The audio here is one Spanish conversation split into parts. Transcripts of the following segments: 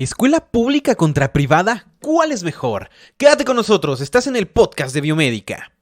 ¿Escuela pública contra privada? ¿Cuál es mejor? Quédate con nosotros, estás en el podcast de Biomédica.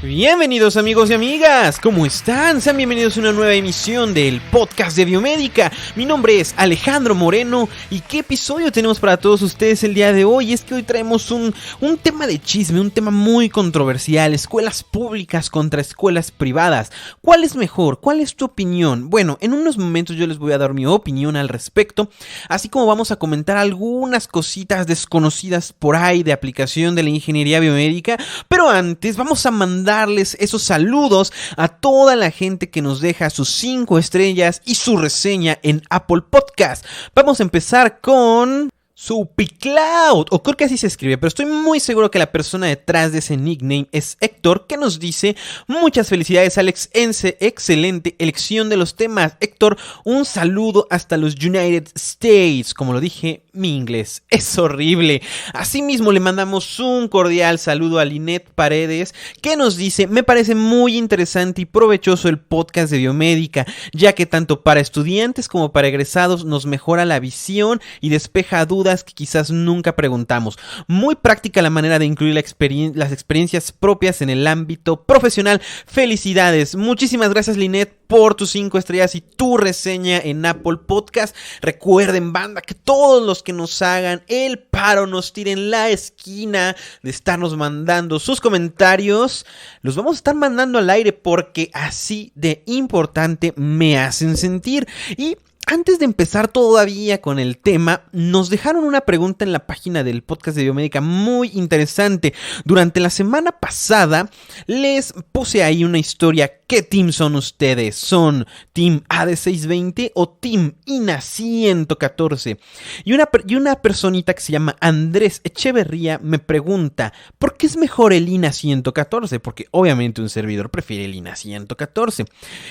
Bienvenidos amigos y amigas, ¿cómo están? Sean bienvenidos a una nueva emisión del podcast de Biomédica. Mi nombre es Alejandro Moreno y ¿qué episodio tenemos para todos ustedes el día de hoy? Es que hoy traemos un tema de chisme, un tema muy controversial, escuelas públicas contra escuelas privadas. ¿Cuál es mejor? ¿Cuál es tu opinión? Bueno, en unos momentos yo les voy a dar mi opinión al respecto, así como vamos a comentar algunas cositas desconocidas por ahí de aplicación de la ingeniería biomédica, pero antes vamos a mandarles esos saludos a toda la gente que nos deja sus 5 estrellas y su reseña en Apple Podcast. Vamos a empezar con SupiCloud, o creo que así se escribe, pero estoy muy seguro que la persona detrás de ese nickname es Héctor, que nos dice: muchas felicidades Alex, excelente elección de los temas. Héctor, un saludo hasta los United States. Como lo dije, mi inglés es horrible. Asimismo le mandamos un cordial saludo a Linet Paredes, que nos dice: me parece muy interesante y provechoso el podcast de Biomédica, ya que tanto para estudiantes como para egresados nos mejora la visión y despeja dudas que quizás nunca preguntamos. Muy práctica la manera de incluir las experiencias propias en el ámbito profesional. Felicidades. Muchísimas gracias Linet por tus 5 estrellas y tu reseña en Apple Podcast. Recuerden, banda, que todos los que nos hagan el paro, nos tiren la esquina de estarnos mandando sus comentarios, los vamos a estar mandando al aire porque así de importante me hacen sentir. Y antes de empezar todavía con el tema, nos dejaron una pregunta en la página del podcast de Biomédica muy interesante. Durante la semana pasada les puse ahí una historia. ¿Qué team son ustedes? ¿Son Team AD620 o Team INA 114? Y una personita que se llama Andrés Echeverría me pregunta: ¿por qué es mejor el INA 114? Porque obviamente un servidor prefiere el INA 114.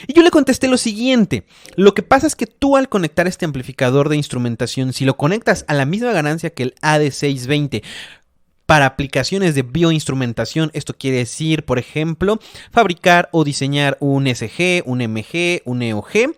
Y yo le contesté lo siguiente: lo que pasa es que tú al conectar este amplificador de instrumentación, si lo conectas a la misma ganancia que el AD620 para aplicaciones de bioinstrumentación, esto quiere decir, por ejemplo, fabricar o diseñar un SG, un MG, un EOG,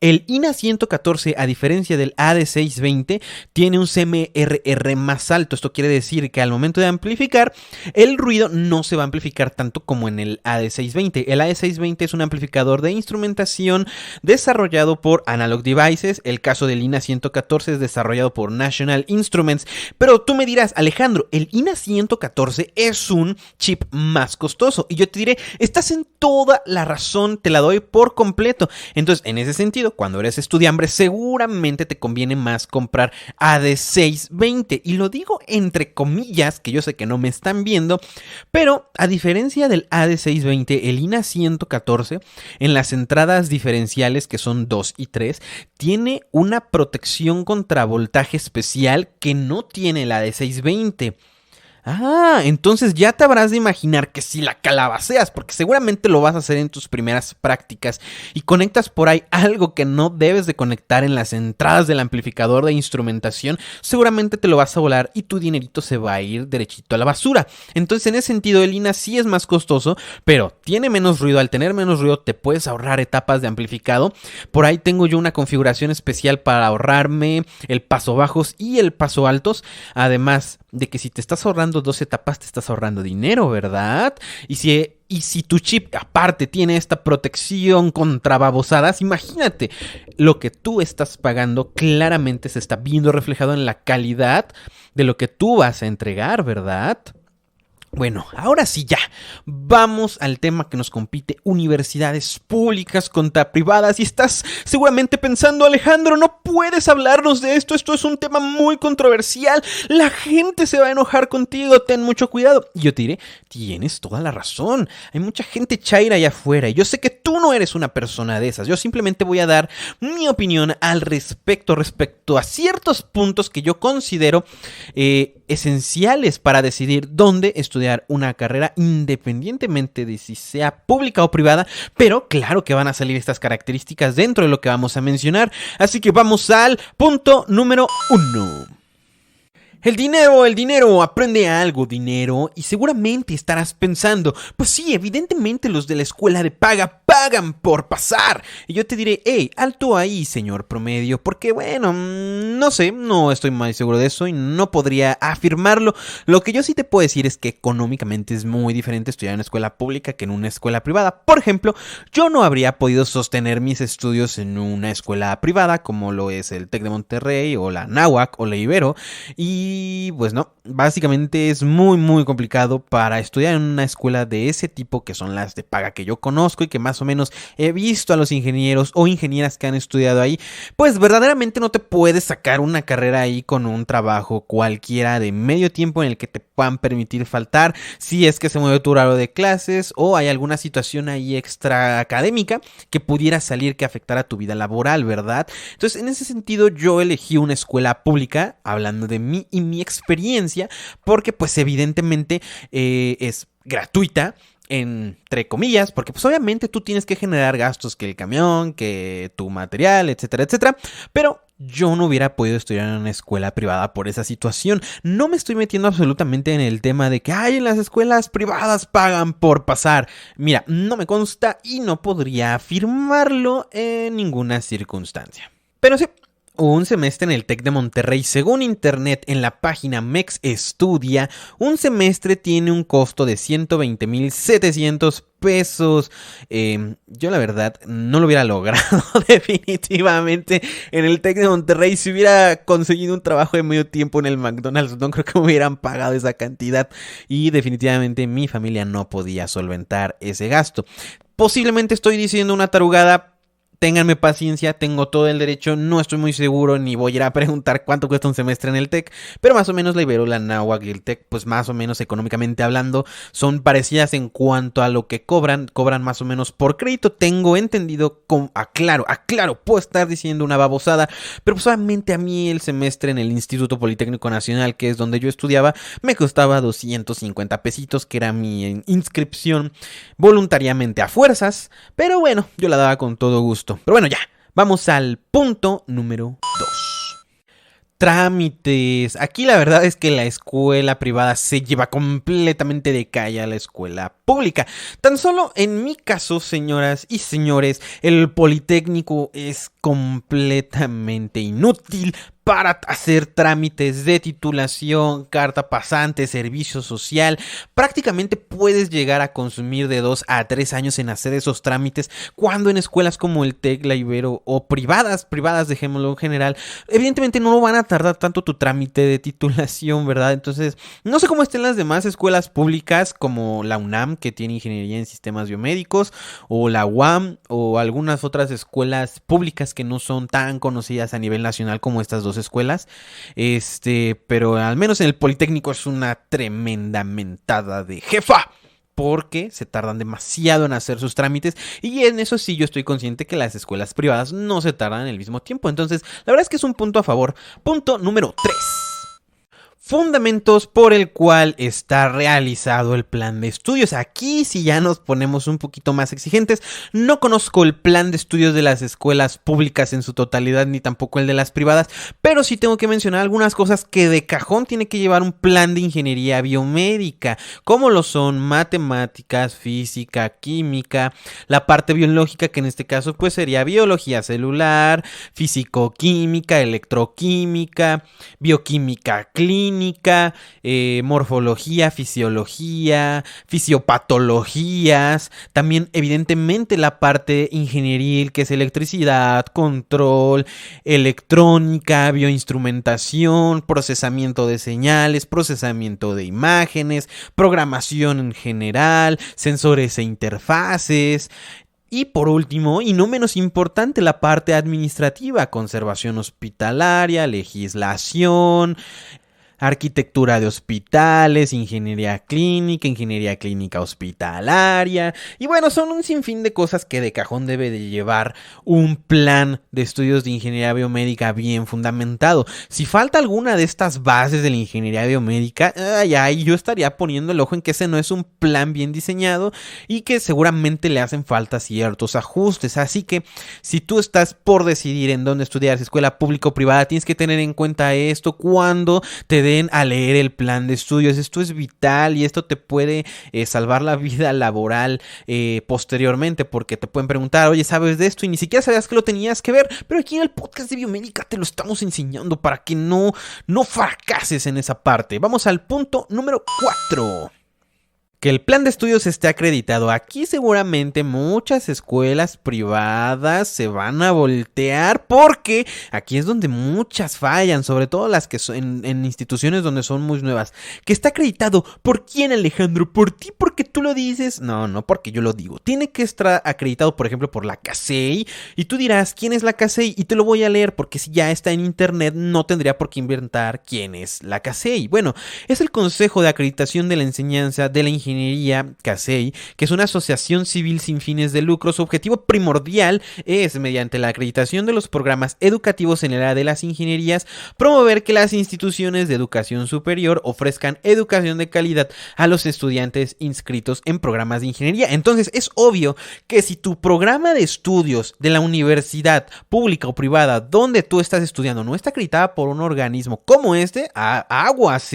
el INA 114, a diferencia del AD620, tiene un CMRR más alto. Esto quiere decir que al momento de amplificar, el ruido no se va a amplificar tanto como en el AD620. El AD620 es un amplificador de instrumentación desarrollado por Analog Devices. El caso del INA 114 es desarrollado por National Instruments. Pero tú me dirás: Alejandro, el INA 114 es un chip más costoso. Y yo te diré: estás en toda la razón, te la doy por completo. Entonces, en ese sentido, cuando eres estudiante, seguramente te conviene más comprar AD620. Y lo digo entre comillas, que yo sé que no me están viendo, pero a diferencia del AD620, el INA 114, en las entradas diferenciales, que son 2 y 3, tiene una protección contra voltaje especial que no tiene el AD620. Entonces ya te habrás de imaginar que si la calabaceas, porque seguramente lo vas a hacer en tus primeras prácticas, y conectas por ahí algo que no debes de conectar en las entradas del amplificador de instrumentación, seguramente te lo vas a volar y tu dinerito se va a ir derechito a la basura. Entonces, en ese sentido, el INA sí es más costoso, pero tiene menos ruido. Al tener menos ruido te puedes ahorrar etapas de amplificado. Por ahí tengo yo una configuración especial para ahorrarme el paso bajos y el paso altos, además de que si te estás ahorrando 2 etapas, te estás ahorrando dinero, ¿verdad? Y si tu chip aparte tiene esta protección contra babosadas, imagínate, lo que tú estás pagando claramente se está viendo reflejado en la calidad de lo que tú vas a entregar, ¿verdad? Bueno, ahora sí ya, vamos al tema que nos compite: universidades públicas contra privadas. Y estás seguramente pensando: Alejandro, no puedes hablarnos de esto es un tema muy controversial, la gente se va a enojar contigo, ten mucho cuidado. Y yo te diré: tienes toda la razón, hay mucha gente chaira allá afuera, y yo sé que tú no eres una persona de esas. Yo simplemente voy a dar mi opinión al respecto a ciertos puntos que yo considero esenciales para decidir dónde estudiar una carrera independientemente de si sea pública o privada, pero claro que van a salir estas características dentro de lo que vamos a mencionar, así que vamos al punto número 1. El dinero, aprende algo, dinero, y seguramente estarás pensando, pues sí, evidentemente los de la escuela de paga pagan por pasar. Y yo te diré, hey, alto ahí, señor promedio, porque bueno, no sé, no estoy muy seguro de eso y no podría afirmarlo. Lo que yo sí te puedo decir es que económicamente es muy diferente estudiar en una escuela pública que en una escuela privada. Por ejemplo, yo no habría podido sostener mis estudios en una escuela privada como lo es el TEC de Monterrey o la Anáhuac o la Ibero, y pues no, básicamente es muy complicado para estudiar en una escuela de ese tipo que son las de paga que yo conozco y que más o menos he visto a los ingenieros o ingenieras que han estudiado ahí. Pues verdaderamente no te puedes sacar una carrera ahí con un trabajo cualquiera de medio tiempo en el que te puedan permitir faltar si es que se mueve tu horario de clases o hay alguna situación ahí extra académica que pudiera salir que afectara tu vida laboral, ¿verdad? Entonces en ese sentido yo elegí una escuela pública, hablando de mí y mi experiencia, porque pues evidentemente es gratuita, entre comillas, porque pues obviamente tú tienes que generar gastos, que el camión, que tu material, etcétera, etcétera, pero yo no hubiera podido estudiar en una escuela privada por esa situación. No me estoy metiendo absolutamente en el tema de que en las escuelas privadas pagan por pasar. Mira, no me consta y no podría afirmarlo en ninguna circunstancia. Pero sí, un semestre en el TEC de Monterrey, según internet en la página MEX Estudia, un semestre tiene un costo de 120,700 pesos. Yo la verdad no lo hubiera logrado definitivamente en el TEC de Monterrey. Si hubiera conseguido un trabajo de medio tiempo en el McDonald's, no creo que me hubieran pagado esa cantidad y definitivamente mi familia no podía solventar ese gasto. Posiblemente estoy diciendo una tarugada. Ténganme paciencia, tengo todo el derecho, no estoy muy seguro ni voy a ir a preguntar cuánto cuesta un semestre en el TEC, pero más o menos la Ibero, la Anáhuac y el TEC, pues más o menos económicamente hablando, son parecidas en cuanto a lo que cobran más o menos por crédito. Tengo entendido, aclaro, puedo estar diciendo una babosada, pero pues obviamente a mí el semestre en el Instituto Politécnico Nacional, que es donde yo estudiaba, me costaba 250 pesitos, que era mi inscripción voluntariamente a fuerzas, pero bueno, yo la daba con todo gusto. Pero bueno, ya, vamos al punto número 2. Trámites. Aquí la verdad es que la escuela privada se lleva completamente de calle a la escuela pública. Tan solo en mi caso, señoras y señores, el Politécnico es completamente inútil para hacer trámites de titulación, carta pasante, servicio social. Prácticamente puedes llegar a consumir de 2 a 3 años en hacer esos trámites, cuando en escuelas como el TEC, la Ibero o privadas, dejémoslo en general, evidentemente no van a tardar tanto tu trámite de titulación, ¿verdad? Entonces, no sé cómo estén las demás escuelas públicas como la UNAM, que tiene ingeniería en sistemas biomédicos, o la UAM, o algunas otras escuelas públicas que no son tan conocidas a nivel nacional como estas dos escuelas, pero al menos en el Politécnico es una tremenda mentada de jefa, porque se tardan demasiado en hacer sus trámites, y en eso sí yo estoy consciente que las escuelas privadas no se tardan en el mismo tiempo. Entonces la verdad es que es un punto a favor. Punto número 3. Fundamentos por el cual está realizado el plan de estudios. Aquí sí ya nos ponemos un poquito más exigentes. No conozco el plan de estudios de las escuelas públicas en su totalidad, ni tampoco el de las privadas, pero sí tengo que mencionar algunas cosas que de cajón tiene que llevar un plan de ingeniería biomédica, como lo son matemáticas, física, química, la parte biológica, que en este caso pues sería biología celular, físico-química, electroquímica, bioquímica clínica, morfología, fisiología, fisiopatologías, también evidentemente la parte ingenieril, que es electricidad, control, electrónica, bioinstrumentación, procesamiento de señales, procesamiento de imágenes, programación en general, sensores e interfaces. Y por último, y no menos importante, la parte administrativa: conservación hospitalaria, legislación, arquitectura de hospitales, ingeniería clínica hospitalaria, y bueno, son un sinfín de cosas que de cajón debe de llevar un plan de estudios de ingeniería biomédica bien fundamentado. Si falta alguna de estas bases de la ingeniería biomédica, ahí yo estaría poniendo el ojo en que ese no es un plan bien diseñado y que seguramente le hacen falta ciertos ajustes. Así que si tú estás por decidir en dónde estudiar, si escuela pública o privada, tienes que tener en cuenta esto cuando te den a leer el plan de estudios. Esto es vital y esto te puede salvar la vida laboral posteriormente, porque te pueden preguntar, oye, ¿sabes de esto? Y ni siquiera sabías que lo tenías que ver, pero aquí en el podcast de biomédica te lo estamos enseñando para que no fracases en esa parte. Vamos al punto número 4. Que el plan de estudios esté acreditado. Aquí seguramente muchas escuelas privadas se van a voltear porque aquí es donde muchas fallan, sobre todo las que son en instituciones donde son muy nuevas. Que está acreditado. ¿Por quién, Alejandro? ¿Por ti? ¿Porque tú lo dices? No porque yo lo digo. Tiene que estar acreditado, por ejemplo, por la CASEI. Y tú dirás, ¿quién es la CASEI? Y te lo voy a leer porque si ya está en internet no tendría por qué inventar quién es la CASEI. Bueno, es el Consejo de Acreditación de la Enseñanza de la Ingeniería CASEI, que es una asociación civil sin fines de lucro. Su objetivo primordial es, mediante la acreditación de los programas educativos en el área de las ingenierías, promover que las instituciones de educación superior ofrezcan educación de calidad a los estudiantes inscritos en programas de ingeniería. Entonces es obvio que si tu programa de estudios de la universidad pública o privada donde tú estás estudiando no está acreditada por un organismo como este, aguas.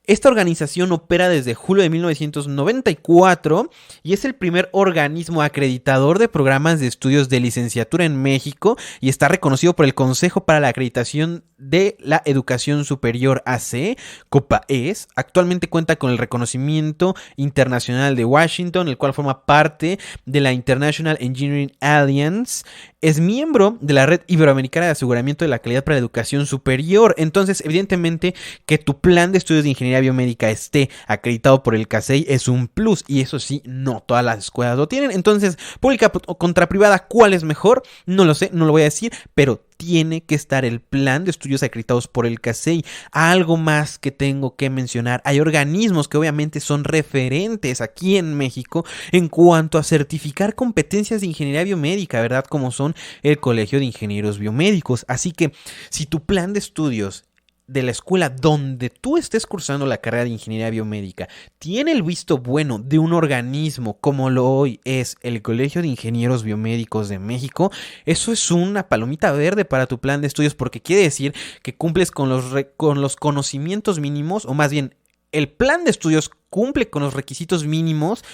Esta organización opera desde julio de 1994 y es el primer organismo acreditador de programas de estudios de licenciatura en México y está reconocido por el Consejo para la Acreditación de la Educación Superior AC, COPAES. Actualmente cuenta con el reconocimiento internacional de Washington, el cual forma parte de la International Engineering Alliance. Es miembro de la Red Iberoamericana de Aseguramiento de la Calidad para la Educación Superior. Entonces, evidentemente, que tu plan de estudios de ingeniería biomédica esté acreditado por el CASEI es un plus. Y eso sí, no todas las escuelas lo tienen. Entonces, pública o contra privada, ¿cuál es mejor? No lo sé, no lo voy a decir, pero tiene que estar el plan de estudios acreditados por el CASEI. Algo más que tengo que mencionar: hay organismos que obviamente son referentes aquí en México en cuanto a certificar competencias de ingeniería biomédica, ¿verdad? Como son el Colegio de Ingenieros Biomédicos. Así que si tu plan de estudios de la escuela donde tú estés cursando la carrera de ingeniería biomédica tiene el visto bueno de un organismo como lo hoy es el Colegio de Ingenieros Biomédicos de México, eso es una palomita verde para tu plan de estudios, porque quiere decir que cumples con los conocimientos mínimos, o más bien el plan de estudios cumple con los requisitos mínimos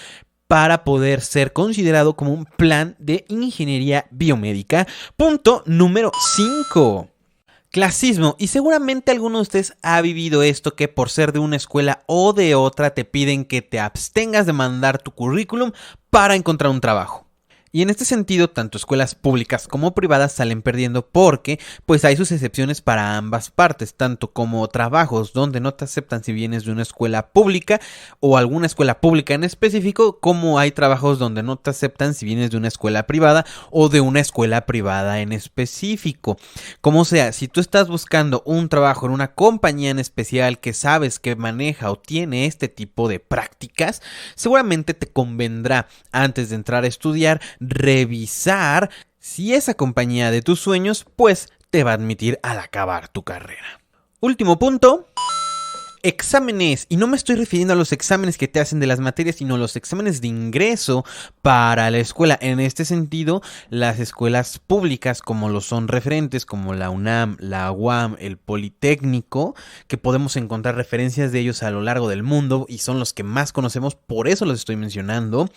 para poder ser considerado como un plan de ingeniería biomédica. Punto número 5. Clasismo. Y seguramente alguno de ustedes ha vivido esto, que por ser de una escuela o de otra te piden que te abstengas de mandar tu currículum para encontrar un trabajo. Y en este sentido, tanto escuelas públicas como privadas salen perdiendo porque pues hay sus excepciones para ambas partes, tanto como trabajos donde no te aceptan si vienes de una escuela pública o alguna escuela pública en específico, como hay trabajos donde no te aceptan si vienes de una escuela privada o de una escuela privada en específico. Como sea, si tú estás buscando un trabajo en una compañía en especial que sabes que maneja o tiene este tipo de prácticas, seguramente te convendrá, antes de entrar a estudiar, revisar si esa compañía de tus sueños pues te va a admitir al acabar tu carrera. Último punto: exámenes. Y no me estoy refiriendo a los exámenes que te hacen de las materias, sino los exámenes de ingreso para la escuela. En este sentido, las escuelas públicas, como lo son referentes como la UNAM, la UAM, el Politécnico, que podemos encontrar referencias de ellos a lo largo del mundo y son los que más conocemos, por eso los estoy mencionando,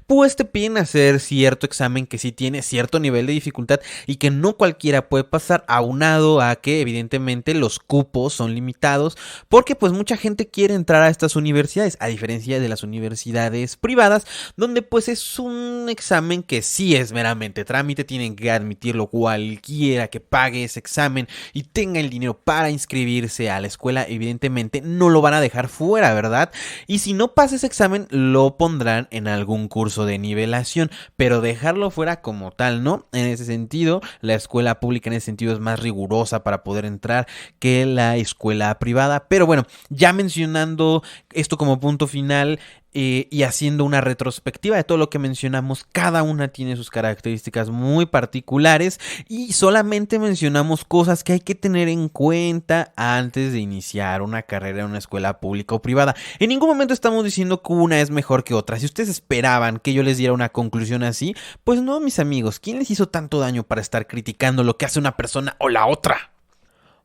pues te piden hacer cierto examen que sí tiene cierto nivel de dificultad y que no cualquiera puede pasar, aunado a que evidentemente los cupos son limitados, porque pues mucha gente quiere entrar a estas universidades, a diferencia de las universidades privadas, donde pues es un examen que sí es meramente trámite, tienen que admitirlo cualquiera que pague ese examen y tenga el dinero para inscribirse a la escuela, evidentemente no lo van a dejar fuera, ¿verdad? Y si no pasa ese examen, lo pondrán en algún curso de nivelación, pero dejarlo fuera como tal, ¿no? En ese sentido, la escuela pública en ese sentido es más rigurosa para poder entrar que la escuela privada. Pero bueno, ya mencionando esto como punto final y haciendo una retrospectiva de todo lo que mencionamos, cada una tiene sus características muy particulares y solamente mencionamos cosas que hay que tener en cuenta antes de iniciar una carrera en una escuela pública o privada. En ningún momento estamos diciendo que una es mejor que otra. Si ustedes esperaban que yo les diera una conclusión así, pues no, mis amigos, ¿quién les hizo tanto daño para estar criticando lo que hace una persona o la otra?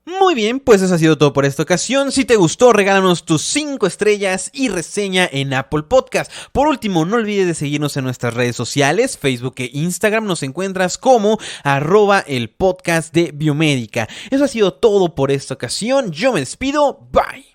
Muy bien, pues eso ha sido todo por esta ocasión. Si te gustó, regálanos tus 5 estrellas y reseña en Apple Podcast. Por último, no olvides de seguirnos en nuestras redes sociales, Facebook e Instagram. Nos encuentras como @el podcast de Biomédica. Eso ha sido todo por esta ocasión. Yo me despido. Bye.